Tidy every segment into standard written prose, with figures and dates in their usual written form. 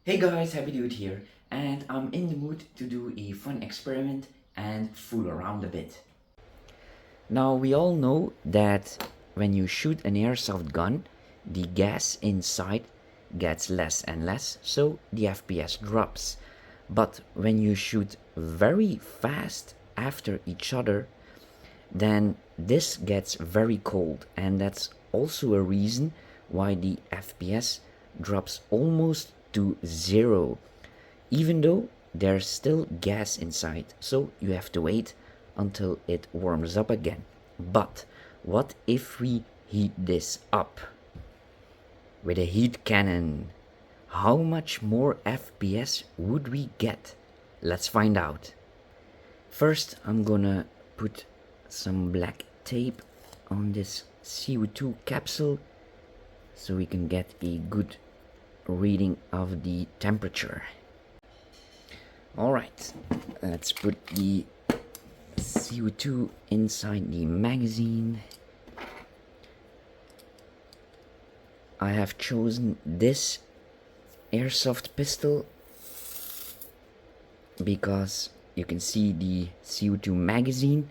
Hey guys, HappyDude here, and I'm in the mood to do a fun experiment and fool around a bit. Now, we all know that when you shoot an airsoft gun, the gas inside gets less and less, so the FPS drops. But when you shoot very fast after each other, then this gets very cold, and that's also a reason why the FPS drops almost to zero, even though there's still gas inside, so you have to wait until it warms up again. But what if we heat this up with a heat cannon? How much more FPS would we get? Let's find out. First, I'm gonna put some black tape on this CO2 capsule so we can get a good reading of the temperature. Alright, let's put the CO2 inside the magazine. I have chosen this airsoft pistol because you can see the CO2 magazine.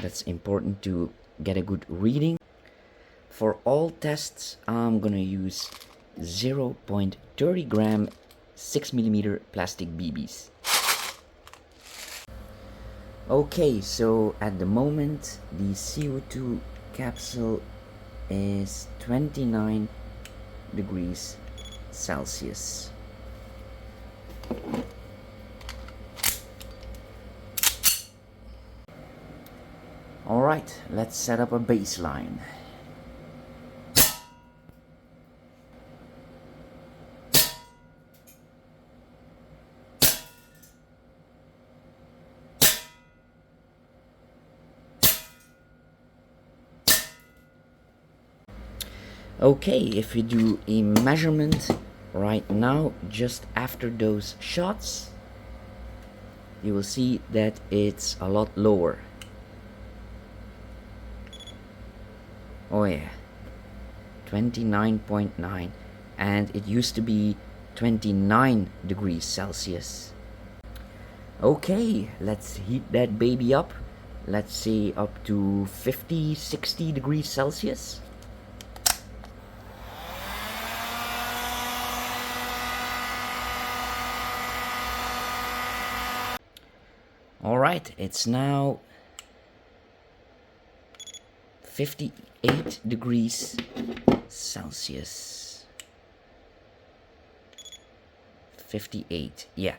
That's important to get a good reading. For all tests, I'm gonna use 0.30 gram 6mm plastic BBs. Okay, so at the moment the CO2 capsule is 29 degrees Celsius. Alright, let's set up a baseline. Okay, if we do a measurement right now, just after those shots, you will see that it's a lot lower. Oh yeah, 29.9, and it used to be 29 degrees Celsius. Okay, let's heat that baby up. Let's say up to 50-60 degrees Celsius. Alright, it's now 58 degrees Celsius. 58, yeah.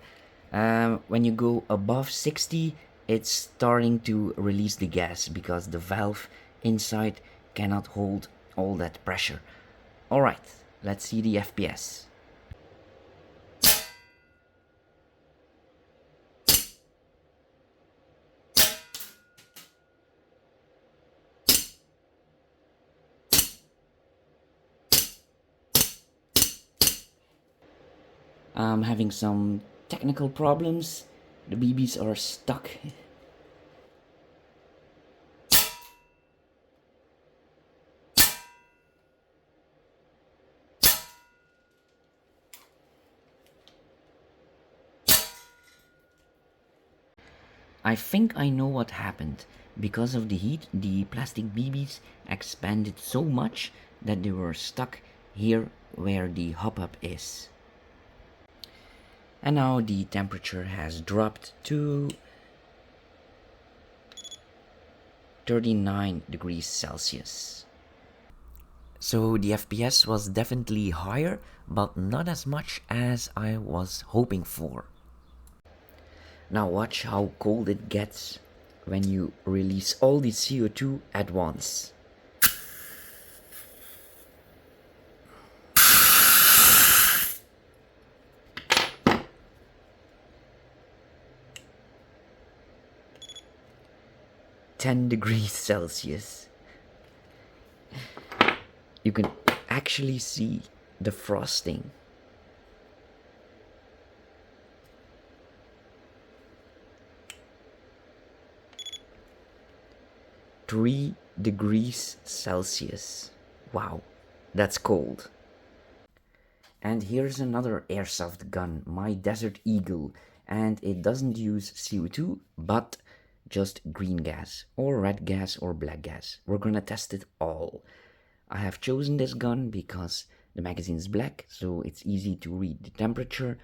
When you go above 60, it's starting to release the gas because the valve inside cannot hold all that pressure. Alright, let's see the FPS. I'm having some technical problems. The BBs are stuck. I think I know what happened. Because of the heat, the plastic BBs expanded so much that they were stuck here where the hop-up is. And now the temperature has dropped to 39 degrees Celsius. So the FPS was definitely higher, but not as much as I was hoping for. Now watch how cold it gets when you release all the CO2 at once. (10 degrees Celsius). You can actually see the frosting. (3 degrees Celsius). Wow, that's cold. And here's another airsoft gun, my Desert Eagle, and it doesn't use CO2, but just green gas, or red gas, or black gas. We're gonna test it all. I have chosen this gun because the magazine is black, so it's easy to read the temperature,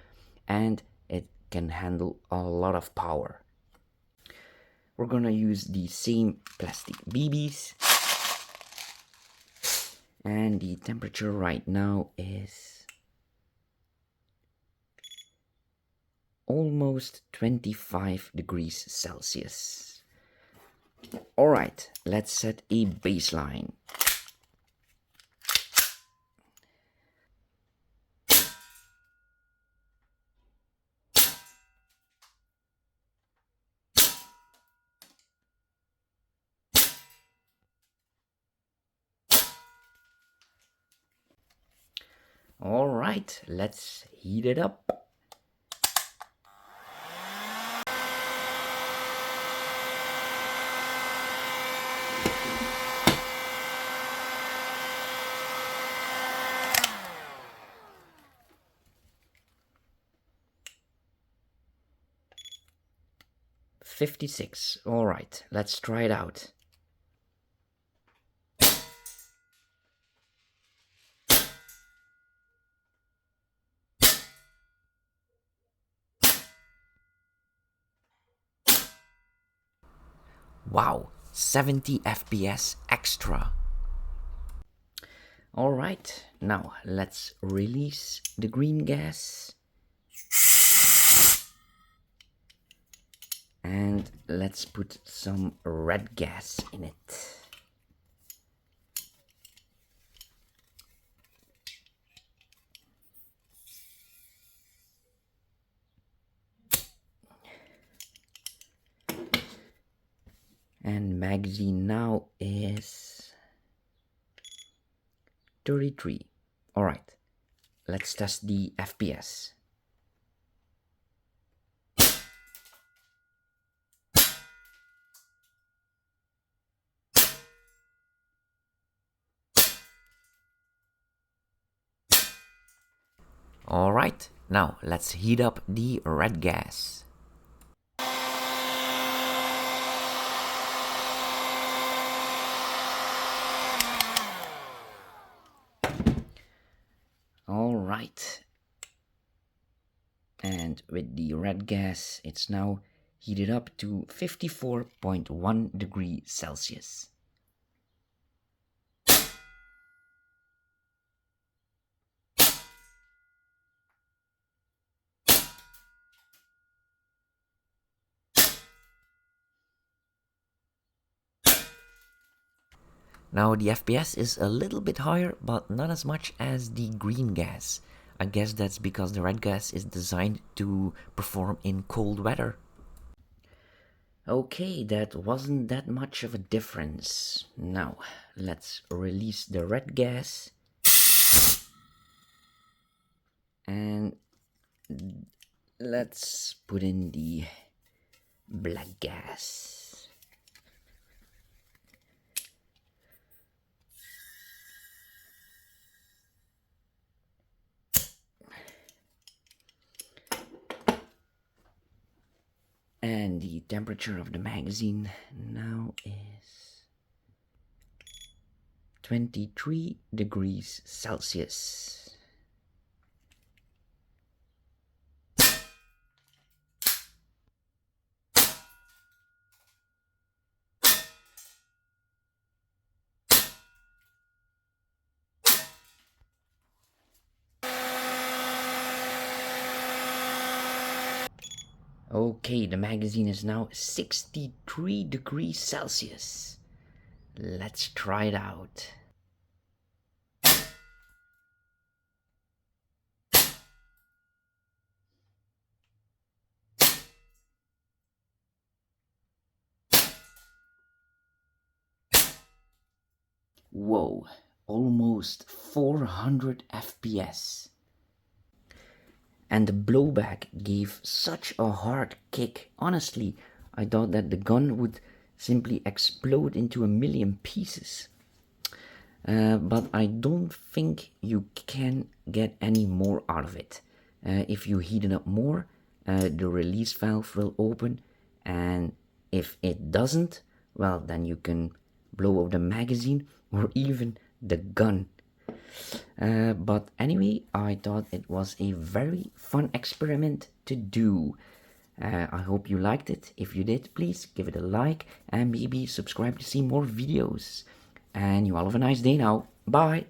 and it can handle a lot of power. We're gonna use the same plastic BBs, and the temperature right now is almost 25 degrees Celsius. Alright, let's set a baseline. Alright, let's heat it up. $56. Alright, let's try it out. Wow, 70 FPS extra. Alright, now let's release the green gas. And let's put some red gas in it. And magazine now is 33. Alright, let's test the FPS. Alright, now let's heat up the red gas. Alright, and with the red gas, it's now heated up to 54.1 degrees Celsius. Now the FPS is a little bit higher, but not as much as the green gas. I guess that's because the red gas is designed to perform in cold weather. Okay, that wasn't that much of a difference. Now, let's release the red gas. And let's put in the black gas. And the temperature of the magazine now is 23 degrees Celsius. Okay, the magazine is now 63 degrees Celsius. Let's try it out. Whoa, almost 400 FPS. And the blowback gave such a hard kick. Honestly, I thought that the gun would simply explode into a million pieces. but I don't think you can get any more out of it. If you heat it up more, the release valve will open, and if it doesn't, well, then you can blow up the magazine or even the gun. But anyway, I thought it was a very fun experiment to do. I hope you liked it. If you did, please give it a like and maybe subscribe to see more videos. And you all have a nice day now. Bye!